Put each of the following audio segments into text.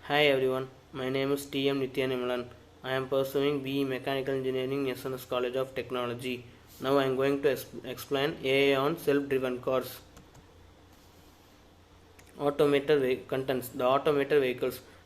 Hi everyone, my name is T.M. Nityanamalan. I am pursuing BE Mechanical Engineering SNS College of Technology. Now I am going to explain AI on self-driven cars. Contents. The automated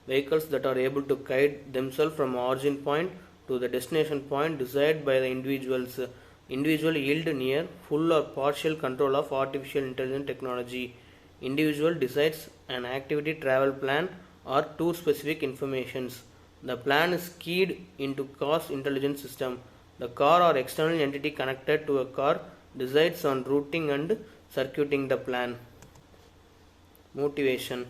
vehicles that are able to guide themselves from origin point to the destination point desired by the individuals. Individual yield near full or partial control of artificial intelligence technology. Individual decides an activity travel plan or two specific informations. The plan is keyed into car's intelligence system. The car or external entity connected to a car decides on routing and circuiting the plan. Motivation: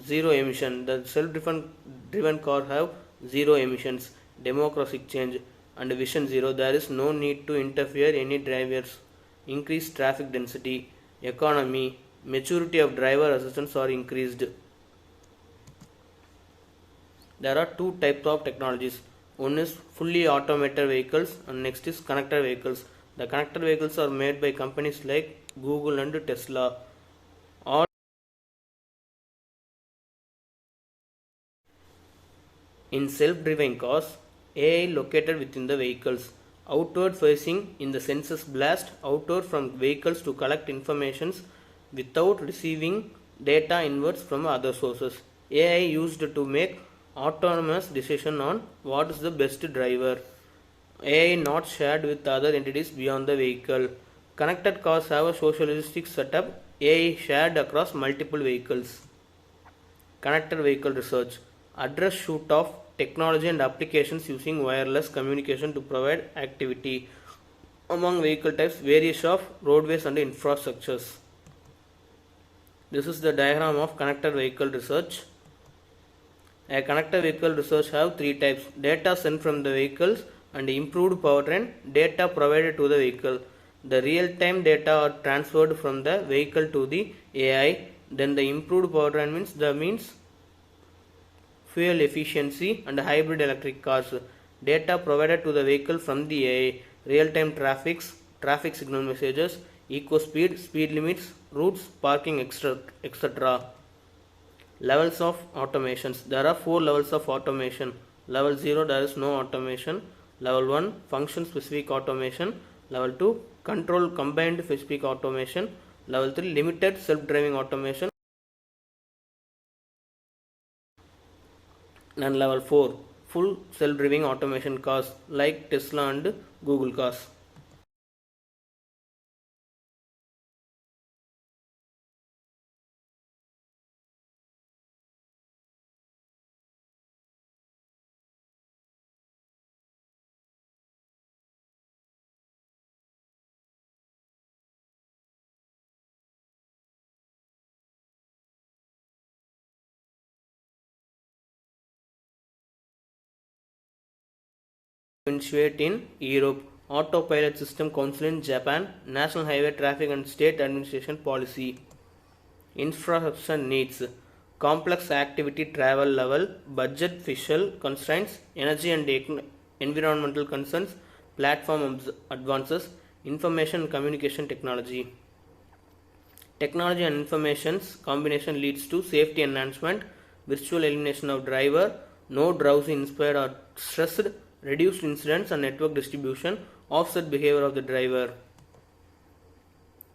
zero emission. The self-driven car have zero emissions, demographic change, and vision zero. There is no need to interfere any drivers. Increased traffic density, economy, maturity of driver assistance are increased. There are two types of technologies. One is fully automated vehicles and next is connected vehicles. The connected vehicles are made by companies like Google and Tesla. All in self-driving cars, AI located within the vehicles, outward facing in the sensors blast outward from vehicles to collect informations without receiving data inwards from other sources. AI used to make autonomous decision on what is the best driver. AI not shared with other entities beyond the vehicle. Connected cars have a socialistic setup. AI shared across multiple vehicles. Connected vehicle research address shoot of technology and applications using wireless communication to provide activity among vehicle types, various of roadways and infrastructures. This is the diagram of connected vehicle research. A connected vehicle research have three types: data sent from the vehicles and improved powertrain, data provided to the vehicle. The real-time data are transferred from the vehicle to the AI. Then the improved powertrain means fuel efficiency and hybrid electric cars. Data provided to the vehicle from the AI, real-time traffic signal messages, eco speed, speed limits, routes, parking, etc. Levels of automations. There are 4 levels of automation. Level 0, there is no automation. Level 1, function specific automation. Level 2, control combined specific automation. Level 3, limited self-driving automation. And level 4, full self-driving automation cars like Tesla and Google cars. Initiate in Europe, Autopilot System Council in Japan, National Highway Traffic and State Administration Policy. Infrastructure needs: complex activity travel level, budget fiscal constraints, energy and environmental concerns, platform advances, information and communication technology. Technology and information's combination leads to safety enhancement, virtual elimination of driver, no drowsy, inspired or stressed, reduced incidents and network distribution, offset behavior of the driver.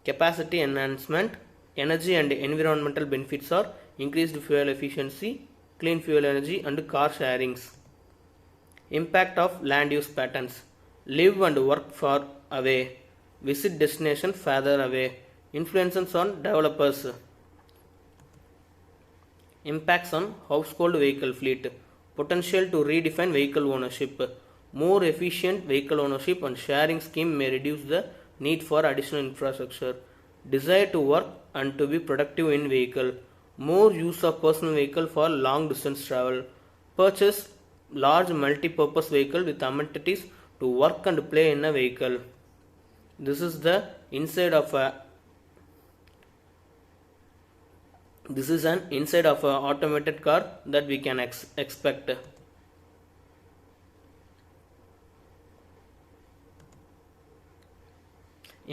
Capacity enhancement, energy and environmental benefits are increased fuel efficiency, clean fuel energy and car sharings. Impact of land use patterns: live and work far away, visit destination farther away, influences on developers. Impacts on household vehicle fleet: potential to redefine vehicle ownership. More efficient vehicle ownership and sharing scheme may reduce the need for additional infrastructure. Desire to work and to be productive in vehicle. More use of personal vehicle for long distance travel. Purchase large multi-purpose vehicle with amenities to work and play in a vehicle. This is the inside of a This is an inside of an automated car that we can expect.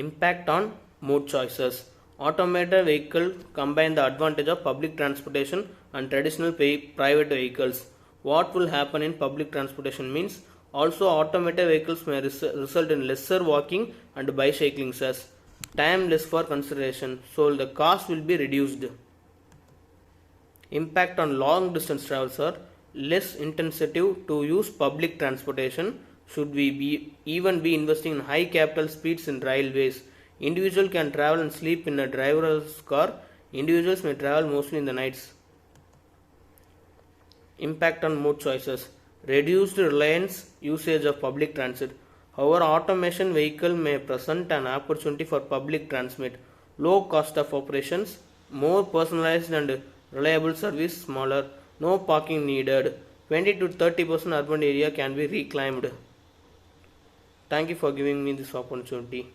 Impact on mode choices: Automated vehicles combine the advantage of public transportation and traditional private vehicles. What will happen in public transportation means also automated vehicles may result in lesser walking and bicycling as time less for consideration, so the cost will be reduced. Impact on long distance travels are less incentive to use public transportation. Should we even be investing in high capital speeds in railways? Individual can travel and sleep in a driverless car. Individuals may travel mostly in the nights. Impact on mode choices. Reduced reliance usage of public transit. However, automation vehicle may present an opportunity for public transit. Low cost of operations, more personalized and reliable service, smaller, no parking needed. 20 to 30% urban area can be reclaimed. Thank you for giving me this opportunity.